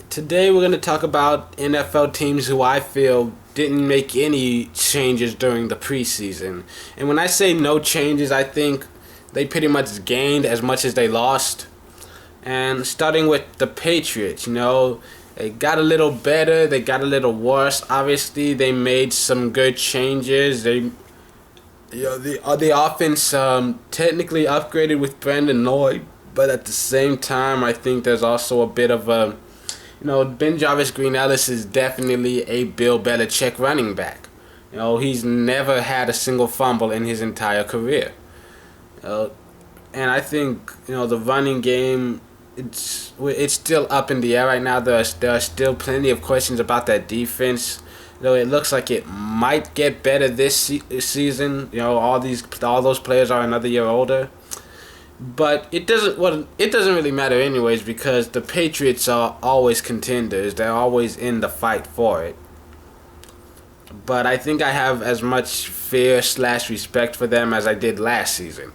Today we're going to talk about NFL teams who I feel didn't make any changes during the preseason. And when I say no changes, I think they pretty much gained as much as they lost. And starting with the Patriots, they got a little better, they got a little worse. Obviously, they made some good changes. The offense technically upgraded with Brandon Lloyd, but at the same time, I think there's also a bit of a Ben Jarvis Green Ellis is definitely a Bill Belichick running back. He's never had a single fumble in his entire career. Uh, and I think the running game it's still up in the air right now. There are still plenty of questions about that defense. Though it looks like it might get better this season. All those players are another year older. But it doesn't really matter anyways because the Patriots are always contenders. They're always in the fight for it. But I think I have as much fear/respect for them as I did last season.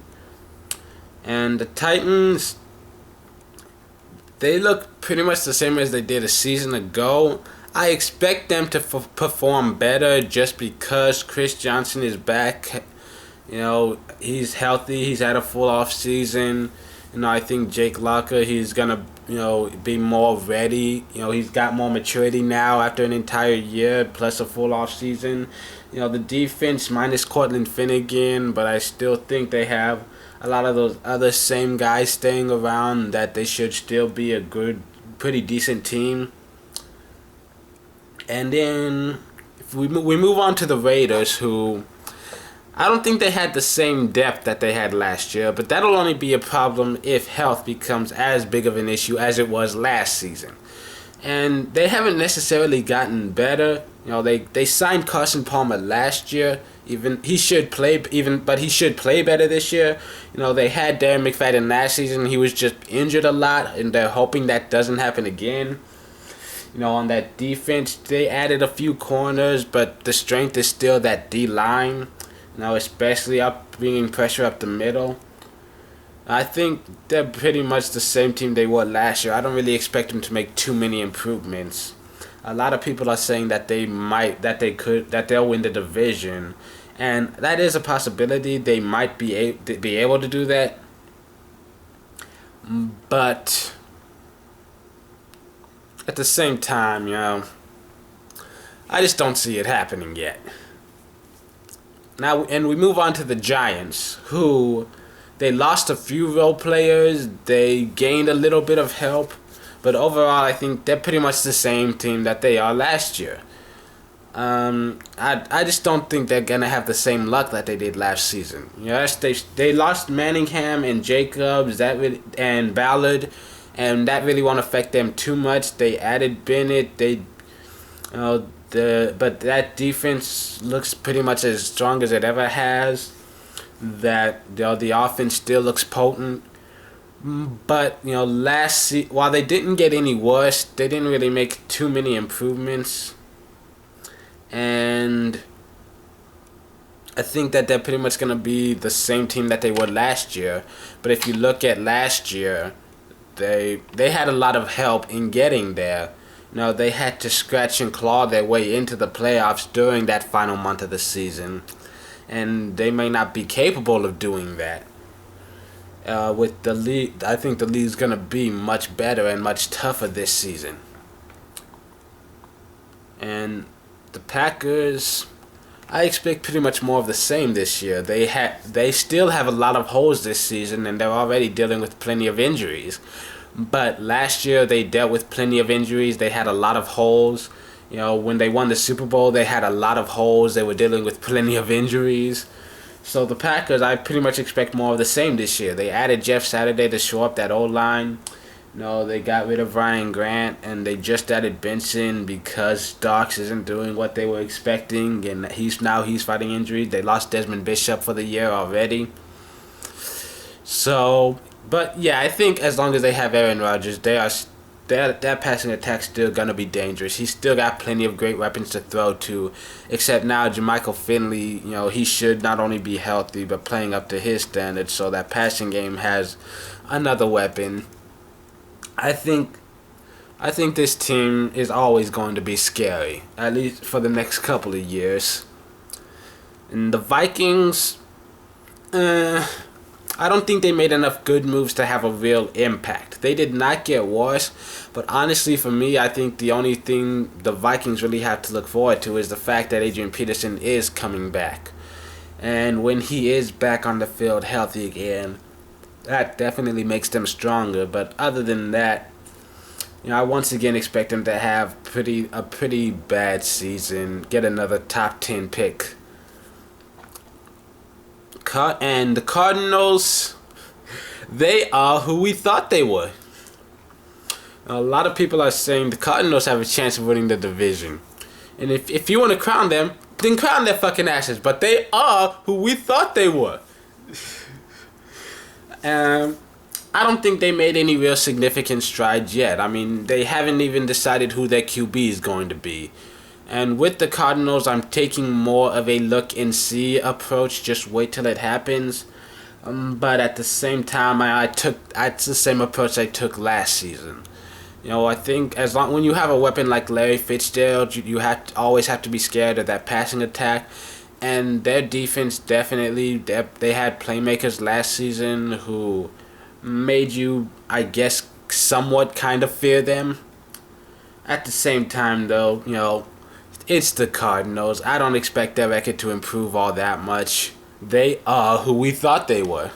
And the Titans, they look pretty much the same as they did a season ago. I expect them to perform better just because Chris Johnson is back. He's healthy. He's had a full off season. I think Jake Locker, he's gonna, be more ready. He's got more maturity now after an entire year plus a full off season. The defense minus Cortland Finnegan, but I still think they have a lot of those other same guys staying around that they should still be a good, pretty decent team. And then if we move on to the Raiders, who I don't think they had the same depth that they had last year, but that'll only be a problem if health becomes as big of an issue as it was last season. And they haven't necessarily gotten better. They signed Carson Palmer last year. But he should play better this year. They had Darren McFadden last season. He was just injured a lot, and they're hoping that doesn't happen again. On that defense, they added a few corners, but the strength is still that D line. Especially bringing pressure up the middle. I think they're pretty much the same team they were last year. I don't really expect them to make too many improvements. A lot of people are saying that they'll win the division, and that is a possibility. They might be able to do that, but at the same time, I just don't see it happening yet. Now, and we move on to the Giants, who they lost a few role players. They gained a little bit of help. But overall, I think they're pretty much the same team that they are last year. I just don't think they're going to have the same luck that they did last season. Yes, they lost Manningham and Jacobs and Ballard, and that really won't affect them too much. They added Bennett. But that defense looks pretty much as strong as it ever has. The offense still looks potent. But while they didn't get any worse, they didn't really make too many improvements. And I think that they're pretty much gonna be the same team that they were last year. But if you look at last year, they had a lot of help in getting there. They had to scratch and claw their way into the playoffs during that final month of the season. And they may not be capable of doing that. With the league, I think the league's going to be much better and much tougher this season. And the Packers, I expect pretty much more of the same this year. They still have a lot of holes this season, and they're already dealing with plenty of injuries. But last year they dealt with plenty of injuries. They had a lot of holes. When they won the Super Bowl, they had a lot of holes. They were dealing with plenty of injuries. So the Packers, I pretty much expect more of the same this year. They added Jeff Saturday to shore up that O-line. They got rid of Ryan Grant, and they just added Benson because Starks isn't doing what they were expecting, and he's fighting injuries. They lost Desmond Bishop for the year already. So, but yeah, I think as long as they have Aaron Rodgers, that passing attack's still gonna be dangerous. He's still got plenty of great weapons to throw to, except now Jermichael Finley, he should not only be healthy but playing up to his standards, so that passing game has another weapon. I think I think this team is always going to be scary, at least for the next couple of years. And the Vikings, I don't think they made enough good moves to have a real impact. They did not get worse, but honestly, for me, I think the only thing the Vikings really have to look forward to is the fact that Adrian Peterson is coming back. And when he is back on the field healthy again, that definitely makes them stronger. But other than that, I once again expect them to have a pretty bad season, get another top 10 pick. And the Cardinals, they are who we thought they were. A lot of people are saying the Cardinals have a chance of winning the division. And if you want to crown them, then crown their fucking asses. But they are who we thought they were. I don't think they made any real significant strides yet. I mean, they haven't even decided who their QB is going to be. And with the Cardinals, I'm taking more of a look and see approach. Just wait till it happens. But at the same time, it's the same approach I took last season. I think when you have a weapon like Larry Fitzgerald, you always have to be scared of that passing attack. And their defense definitely, they had playmakers last season who made you, I guess, somewhat kind of fear them. At the same time, though, it's the Cardinals. I don't expect their record to improve all that much. They are who we thought they were.